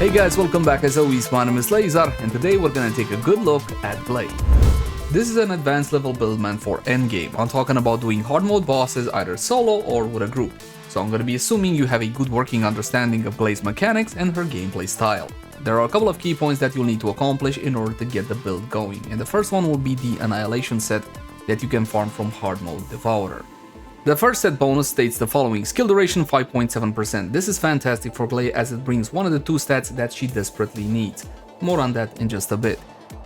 Hey guys, welcome back. As always, my name is Leyzar, and today we're gonna take a good look at Gley. This is an advanced level build meant for endgame. I'm talking about doing hard mode bosses either solo or with a group. So I'm gonna be assuming you have a good working understanding of Gley's mechanics and her gameplay style. There are a couple of key points that you'll need to accomplish in order to get the build going, and the first one will be the Annihilation set that you can farm from hard mode Devourer. The first set bonus states the following: skill duration 5.7%. This is fantastic for Gley as it brings one of the two stats that she desperately needs. More on that in just a bit.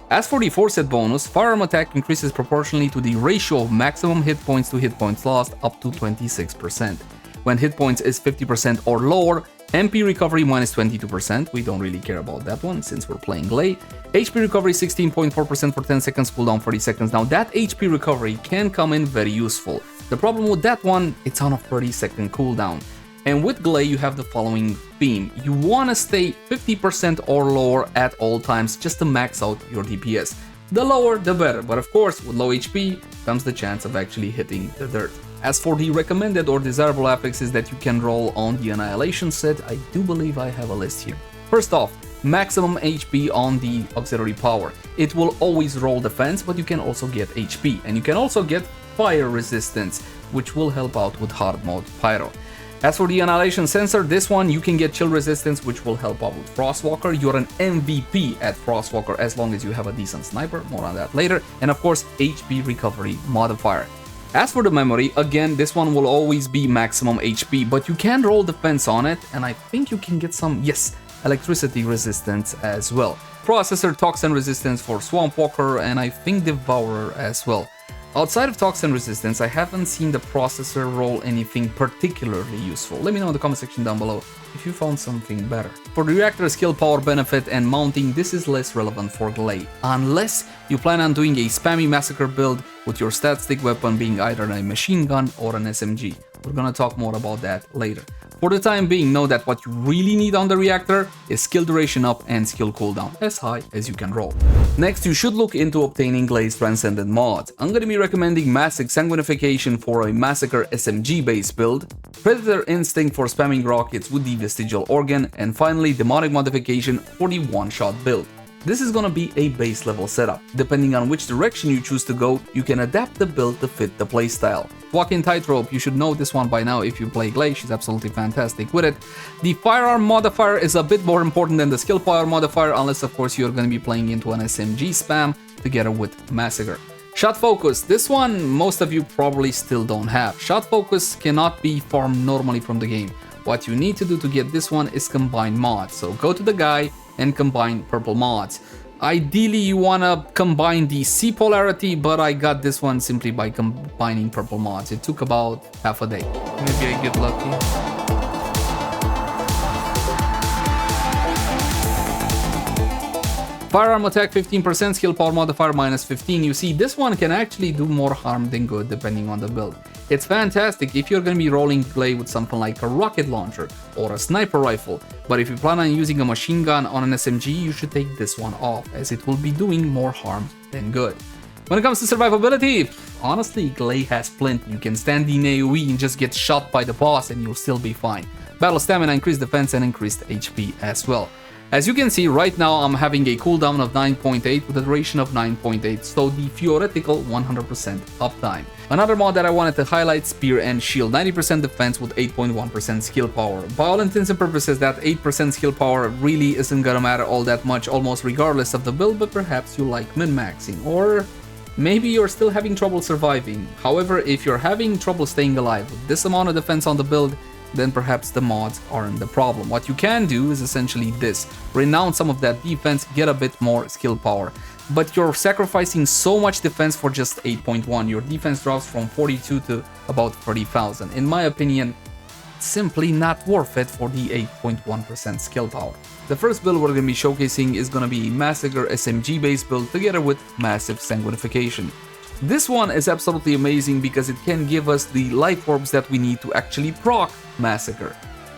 As for the 4th set bonus, firearm attack increases proportionally to the ratio of maximum hit points to hit points lost up to 26%. When hit points is 50% or lower, MP recovery minus 22%, we don't really care about that one since we're playing Gley. HP recovery 16.4% for 10 seconds, cooldown 40 seconds. Now that HP recovery can come in very useful. The problem with that one, it's on a 30-second cooldown. And with Gley you have the following theme: you want to stay 50% or lower at all times just to max out your DPS. The lower the better, but of course with low HP comes the chance of actually hitting the dirt. As for the recommended or desirable affixes that you can roll on the Annihilation set, I do believe I have a list here. First off, maximum HP on the auxiliary power. It will always roll defense, but you can also get HP, and you can also get fire resistance, which will help out with hard mode pyro. As for the Annihilation sensor, this one you can get chill resistance, which will help out with Frostwalker. You're an MVP at Frostwalker as long as you have a decent sniper, more on that later, and of course HP recovery modifier. As for the memory, again, this one will always be maximum HP, but you can roll defense on it, and I think you can get some, yes, electricity resistance as well. Processor toxin resistance for Swampwalker, and I think Devourer as well. Outside of toxin resistance, I haven't seen the processor roll anything particularly useful. Let me know in the comment section down below if you found something better. For the reactor skill power benefit and mounting, this is less relevant for Gley, unless you plan on doing a spammy Massacre build with your stat stick weapon being either a machine gun or an SMG. We're gonna talk more about that later. For the time being, know that what you really need on the reactor is skill duration up and skill cooldown, as high as you can roll. Next, you should look into obtaining Gley's Transcendent mod. I'm gonna be recommending Massacre Sanguification for a Massacre SMG based build, Predator Instinct for spamming rockets with the Vestigial organ, and finally Demonic Modification for the one-shot build. This is gonna be a base level setup. Depending on which direction you choose to go, you can adapt the build to fit the playstyle. Walking Tightrope, you should know this one by now if you play Gley, she's absolutely fantastic with it. The firearm modifier is a bit more important than the skill power modifier, unless of course you're gonna be playing into an SMG spam together with Massacre. Shot Focus, this one most of you probably still don't have. Shot Focus cannot be farmed normally from the game. What you need to do to get this one is combine mods, so go to the guy and combine purple mods. Ideally you wanna combine the C polarity, but I got this one simply by combining purple mods. It took about half a day. Maybe I get lucky. Firearm attack 15%, skill power modifier minus 15. You see, this one can actually do more harm than good depending on the build. It's fantastic if you're going to be rolling Gley with something like a rocket launcher or a sniper rifle, but if you plan on using a machine gun on an SMG, you should take this one off, as it will be doing more harm than good. When it comes to survivability, honestly, Gley has plenty. You can stand in AoE and just get shot by the boss and you'll still be fine. Battle stamina, increased defense, and increased HP as well. As you can see, right now I'm having a cooldown of 9.8 with a duration of 9.8, so the theoretical 100% uptime. Another mod that I wanted to highlight, Spear and Shield, 90% defense with 8.1% skill power. By all intents and purposes, that 8% skill power really isn't gonna matter all that much, almost regardless of the build, but perhaps you like min-maxing, or maybe you're still having trouble surviving. However, if you're having trouble staying alive with this amount of defense on the build, then perhaps the mods aren't the problem. What you can do is essentially this: renounce some of that defense, get a bit more skill power. But you're sacrificing so much defense for just 8.1. Your defense drops from 42 to about 30,000. In my opinion, simply not worth it for the 8.1% skill power. The first build we're going to be showcasing is going to be a Massacre SMG based build together with massive Sanguification. This one is absolutely amazing because it can give us the life orbs that we need to actually proc Massacre.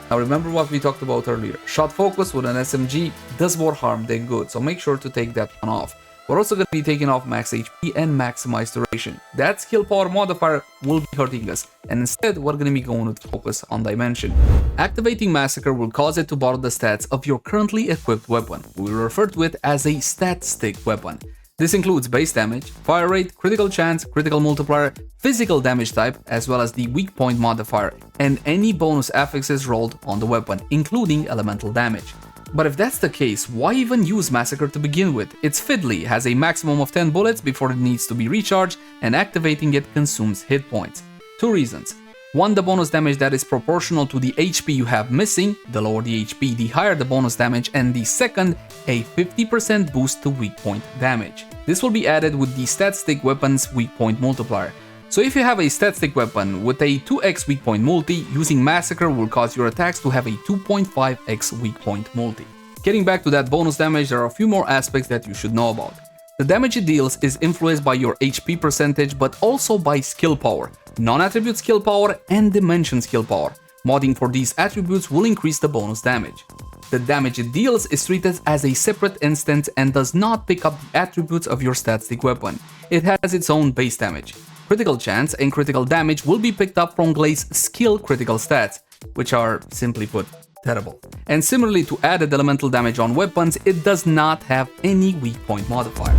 Now remember what we talked about earlier, shot focus with an SMG does more harm than good, so make sure to take that one off. We're also going to be taking off max HP and maximize duration. That skill power modifier will be hurting us, and instead we're going to be going to focus on dimension. Activating Massacre will cause it to borrow the stats of your currently equipped weapon. We will refer to it as a stat stick weapon. This includes base damage, fire rate, critical chance, critical multiplier, physical damage type, as well as the weak point modifier, and any bonus affixes rolled on the weapon, including elemental damage. But if that's the case, why even use Massacre to begin with? It's fiddly, has a maximum of 10 bullets before it needs to be recharged, and activating it consumes hit points. Two reasons. One, the bonus damage that is proportional to the HP you have missing, the lower the HP, the higher the bonus damage, and the second, a 50% boost to weak point damage. This will be added with the stat stick weapon's weak point multiplier. So if you have a stat stick weapon with a 2x weak point multi, using Massacre will cause your attacks to have a 2.5x weak point multi. Getting back to that bonus damage, there are a few more aspects that you should know about. The damage it deals is influenced by your HP percentage, but also by skill power, non-attribute skill power, and dimension skill power. Modding for these attributes will increase the bonus damage. The damage it deals is treated as a separate instance and does not pick up the attributes of your stat stick weapon. It has its own base damage. Critical chance and critical damage will be picked up from Gley's skill critical stats, which are, simply put, terrible. And similarly to added elemental damage on weapons, it does not have any weak point modifier.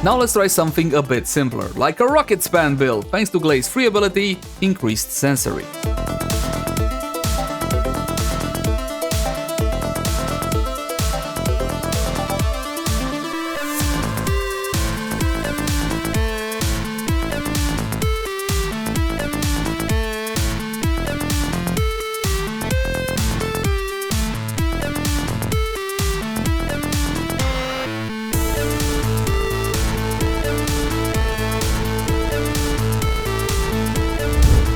Now let's try something a bit simpler, like a rocket span build, thanks to Gley's free ability, Increased Sensory.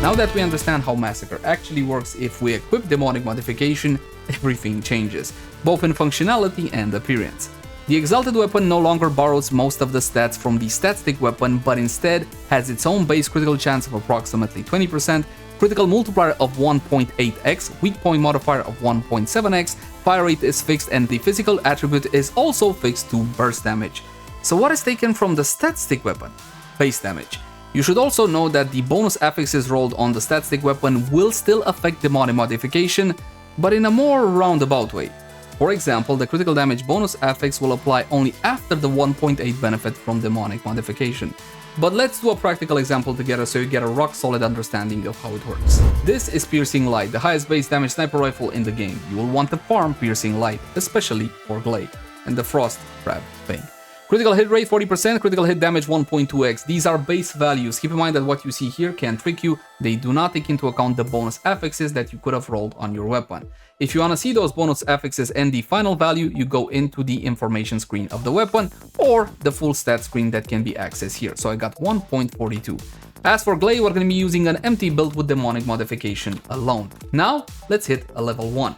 Now that we understand how Massacre actually works, if we equip Demonic Modification, everything changes, both in functionality and appearance. The Exalted weapon no longer borrows most of the stats from the stat stick weapon, but instead has its own base critical chance of approximately 20%, critical multiplier of 1.8x, weak point modifier of 1.7x, fire rate is fixed, and the physical attribute is also fixed to burst damage. So what is taken from the stat stick weapon? Base damage. You should also know that the bonus affixes rolled on the stat stick weapon will still affect Demonic Modification, but in a more roundabout way. For example, the critical damage bonus affix will apply only after the 1.8 benefit from Demonic Modification. But let's do a practical example together so you get a rock solid understanding of how it works. This is Piercing Light, the highest base damage sniper rifle in the game. You will want to farm Piercing Light, especially for Gley, and the Frost Crab thing. Critical hit rate 40%, critical hit damage 1.2x. These are base values. Keep in mind that what you see here can trick you. They do not take into account the bonus affixes that you could have rolled on your weapon. If you want to see those bonus affixes and the final value, you go into the information screen of the weapon or the full stat screen that can be accessed here. So I got 1.42. As for Gley, we're going to be using an empty build with Demonic Modification alone. Now, let's hit a level 1.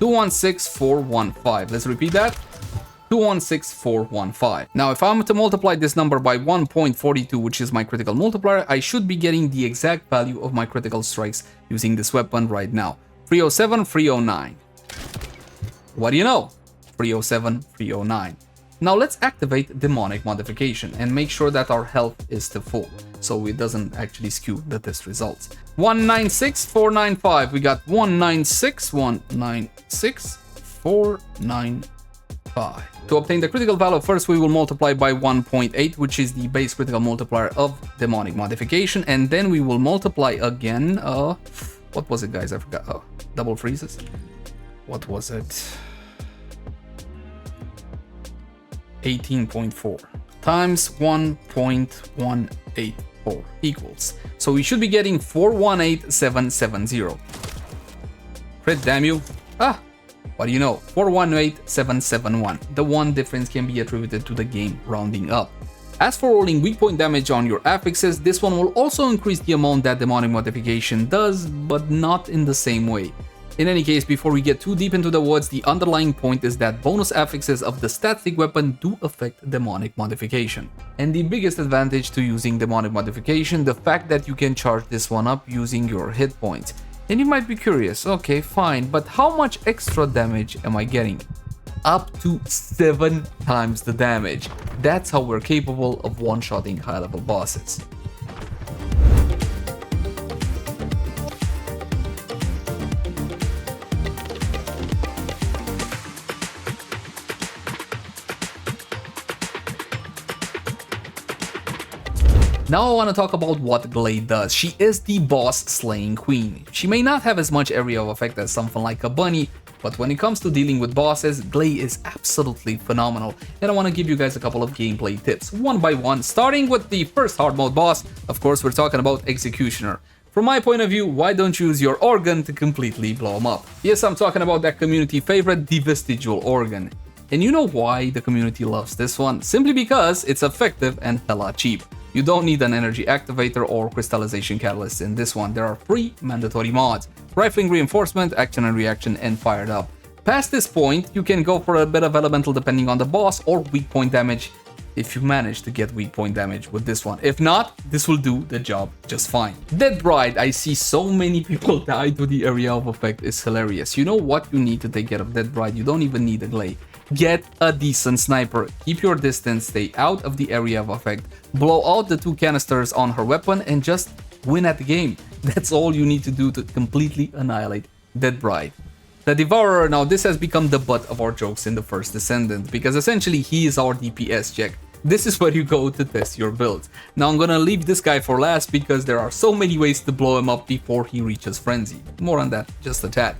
216415. Let's repeat that. 216415. Now, if I'm to multiply this number by 1.42, which is my critical multiplier, I should be getting the exact value of my critical strikes using this weapon right now. 307, 309. What do you know? 307, 309. Now let's activate Demonic Modification and make sure that our health is to full, so it doesn't actually skew the test results. 196,495. We got 196, 196, 495. 5. To obtain the critical value, first we will multiply by 1.8, which is the base critical multiplier of demonic modification, and then we will multiply again. What was it, guys? I forgot. Oh, double freezes. What was it? 18.4 times 1.184 equals. So we should be getting 418770. Crit, damn you. What do you know? 418771. The one difference can be attributed to the game rounding up. As for rolling weak point damage on your affixes, this one will also increase the amount that demonic modification does, but not in the same way. In any case, before we get too deep into the woods, the underlying point is that bonus affixes of the static weapon do affect demonic modification. And the biggest advantage to using demonic modification, the fact that you can charge this one up using your hit points. And you might be curious, okay, fine, but how much extra damage am I getting? Up to 7 times the damage. That's how we're capable of one-shotting high-level bosses. Now I want to talk about what Gley does. She is the boss slaying queen. She may not have as much area of effect as something like a bunny, but when it comes to dealing with bosses, Gley is absolutely phenomenal. And I want to give you guys a couple of gameplay tips, one by one, starting with the first hard mode boss. Of course, we're talking about Executioner. From my point of view, why don't you use your organ to completely blow him up? Yes, I'm talking about that community favorite, the Vestigial organ. And you know why the community loves this one? Simply because it's effective and hella cheap. You don't need an energy activator or crystallization catalyst in this one. There are 3 mandatory mods: rifling reinforcement, action and reaction, and fired up. Past this point, you can go for a bit of elemental depending on the boss, or weak point damage if you manage to get weak point damage with this one. If not, this will do the job just fine. Dead Bride, I see so many people die to the area of effect, is hilarious. You know what you need to take care of Dead Bride? You don't even need a Gley. Get a decent sniper, keep your distance, stay out of the area of effect, blow out the 2 canisters on her weapon, and just win at the game. That's all you need to do to completely annihilate Dead Bride. The Devourer, now this has become the butt of our jokes in the first Descendant, because essentially he is our DPS check. This is where you go to test your build. Now I'm gonna leave this guy for last because there are so many ways to blow him up before he reaches frenzy. More on that just a tad.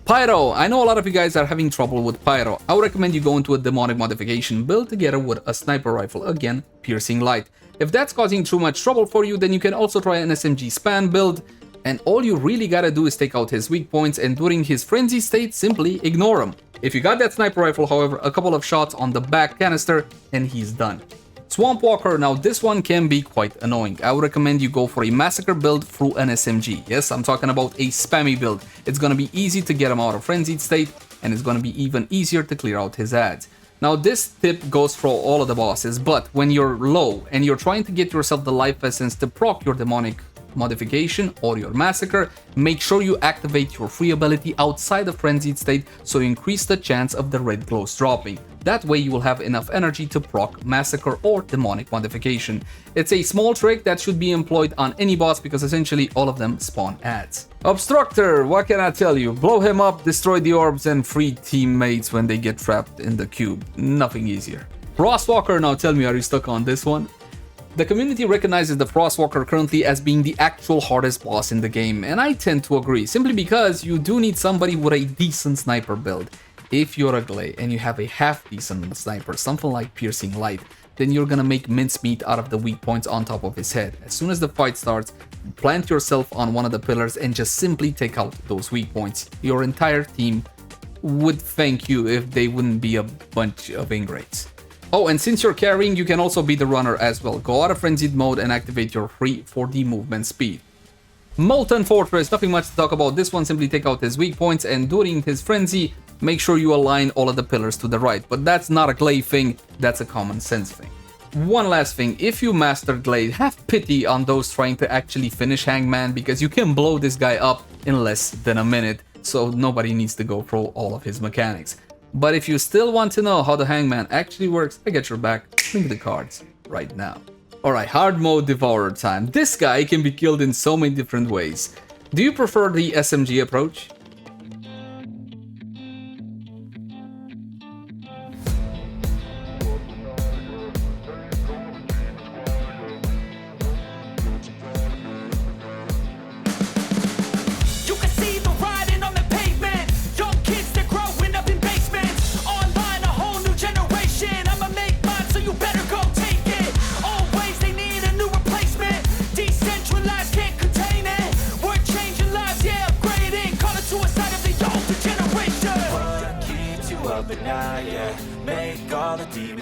Pyro, I know a lot of you guys are having trouble with Pyro. I would recommend you go into a demonic modification build together with a sniper rifle, again, piercing light. If that's causing too much trouble for you, then you can also try an SMG span build, and all you really gotta do is take out his weak points, and during his frenzy state, simply ignore him. If you got that sniper rifle, however, a couple of shots on the back canister, and he's done. Swamp Walker, now this one can be quite annoying. I would recommend you go for a Massacre build through an SMG. Yes, I'm talking about a spammy build. It's gonna be easy to get him out of frenzied state, and it's gonna be even easier to clear out his ads. Now this tip goes for all of the bosses, but when you're low and you're trying to get yourself the life essence to proc your demonic modification or your Massacre, make sure you activate your free ability outside the frenzied state so you increase the chance of the red glows dropping. That way you will have enough energy to proc Massacre or demonic modification. It's a small trick that should be employed on any boss because essentially all of them spawn ads. Obstructor, what can I tell you? Blow him up, destroy the orbs, and free teammates when they get trapped in the cube. Nothing easier. Frostwalker, now tell me, are you stuck on this one? The community recognizes the Frostwalker currently as being the actual hardest boss in the game, and I tend to agree, simply because you do need somebody with a decent sniper build. If you're a Gley and you have a half-decent sniper, something like Piercing Light, then you're gonna make mincemeat out of the weak points on top of his head. As soon as the fight starts, plant yourself on one of the pillars and just simply take out those weak points. Your entire team would thank you if they wouldn't be a bunch of ingrates. Oh, and since you're carrying, you can also be the runner as well. Go out of frenzied mode and activate your free 4D movement speed. Molten Fortress, nothing much to talk about. This one, simply take out his weak points, and during his frenzy, make sure you align all of the pillars to the right. But that's not a Gley thing, that's a common sense thing. One last thing, if you master Gley, have pity on those trying to actually finish Hangman, because you can blow this guy up in less than a minute, so nobody needs to go through all of his mechanics. But if you still want to know how the Hangman actually works, I got your back. Link the cards right now. Alright, hard mode Devourer time. This guy can be killed in so many different ways. Do you prefer the SMG approach?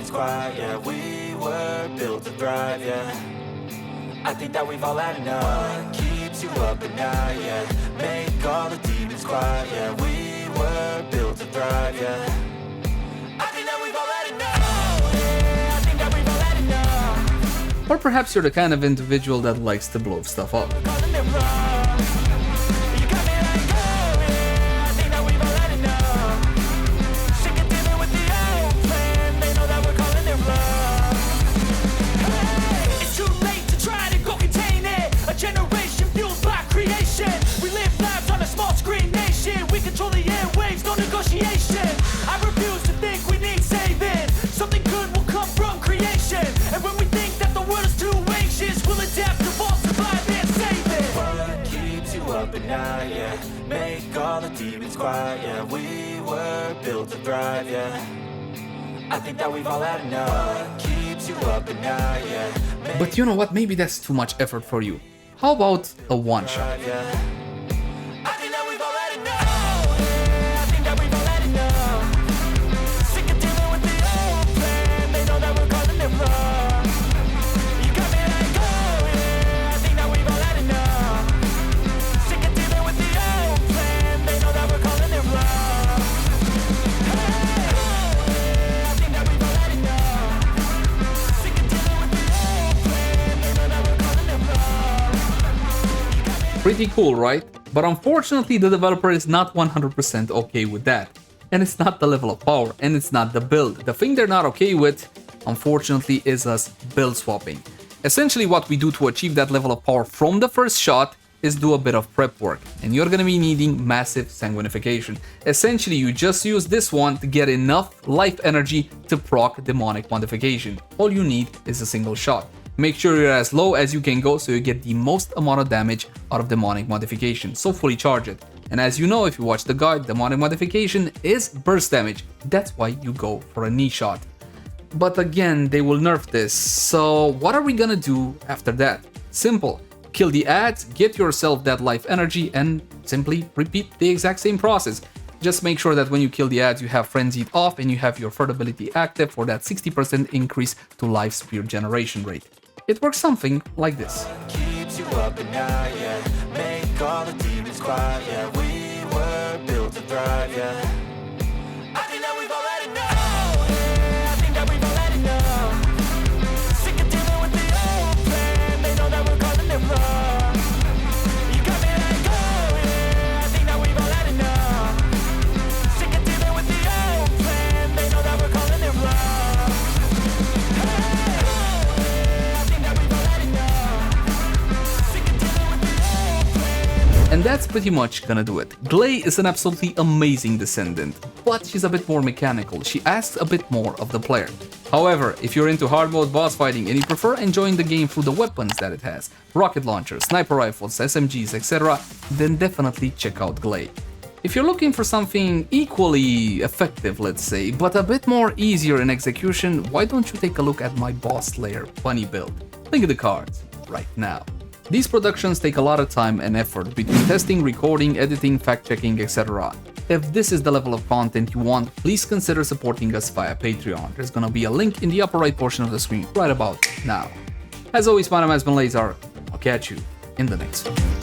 demons quiet, yeah. We were built to thrive, yeah. I think that we've all had enough. What keeps you up at night, yeah. Make all the demons quiet, yeah. We were built to thrive, yeah. I think that we've all had enough. Yeah, I think that we've all had enough. Or perhaps you're the kind of individual that likes to blow stuff up. Calling it wrong. You got me like, oh yeah, I think that we've all had enough. Sick of dealing with the old plan. They know that we're calling it wrong. Hey, it's too late to try to go contain it. A generation fueled by creation. We live lives on a small screen nation. We control the airwaves, no negotiation. I refuse to think we need saving. Something good will come from creation. And when we think that the world is too anxious, we'll adapt, evolve, survive, and save it. What keeps you up at night, yeah. Make all the demons quiet, yeah. We were built to thrive, yeah. I think that we've all had enough. What keeps you up at night, yeah. But you know what, maybe that's too much effort for you. How about a one-shot? Yeah. I think that we've all had enough. Yeah, I think that we've all had enough. Sick of dealing with the old plan. They know that we're calling it wrong. You got me like, oh yeah, I think that we've all had enough. Sick of dealing with the old plan. They know that we're calling it wrong. Hey, oh yeah, I think that we've all had enough. Sick of dealing with the old plan. They know that we're calling it wrong. Pretty cool, right? But unfortunately, the developer is not 100% okay with that. And it's not the level of power, and it's not the build. The thing they're not okay with, unfortunately, is us build swapping. Essentially, what we do to achieve that level of power from the first shot is do a bit of prep work, and you're gonna be needing massive Sanguification. Essentially, you just use this one to get enough life energy to proc demonic modification. All you need is a single shot. Make sure you're as low as you can go so you get the most amount of damage out of demonic modification, so fully charge it. And as you know, if you watch the guide, demonic modification is burst damage. That's why you go for a knee shot. But again, they will nerf this, so what are we gonna do after that? Simple. Kill the ads, get yourself that life energy, and simply repeat the exact same process. Just make sure that when you kill the ads, you have Frenzied off and you have your third ability active for that 60% increase to life spear generation rate. It works something like this. Keeps you up at night, yeah. Make all the demons quiet, yeah. We were built to thrive, yeah. I think that we've all had enough. Yeah, I think that we've all had enough. Sick of dealing with the old plan. They know that we're calling it wrong. You got me like, oh yeah, I think that we've all had enough. Sick of dealing with the old plan. They know that we're calling it wrong. And that's pretty much gonna do it. Gley is an absolutely amazing Descendant, but she's a bit more mechanical. She asks a bit more of the player. However, if you're into hard mode boss fighting and you prefer enjoying the game through the weapons that it has, rocket launchers, sniper rifles, SMGs, etc., then definitely check out Gley. If you're looking for something equally effective, let's say, but a bit more easier in execution, why don't you take a look at my Boss Slayer bunny build? Link in the cards right now. These productions take a lot of time and effort between testing, recording, editing, fact-checking, etc. If this is the level of content you want, please consider supporting us via Patreon. There's gonna be a link in the upper right portion of the screen right about now. As always, my name has been Leyzar. I'll catch you in the next one.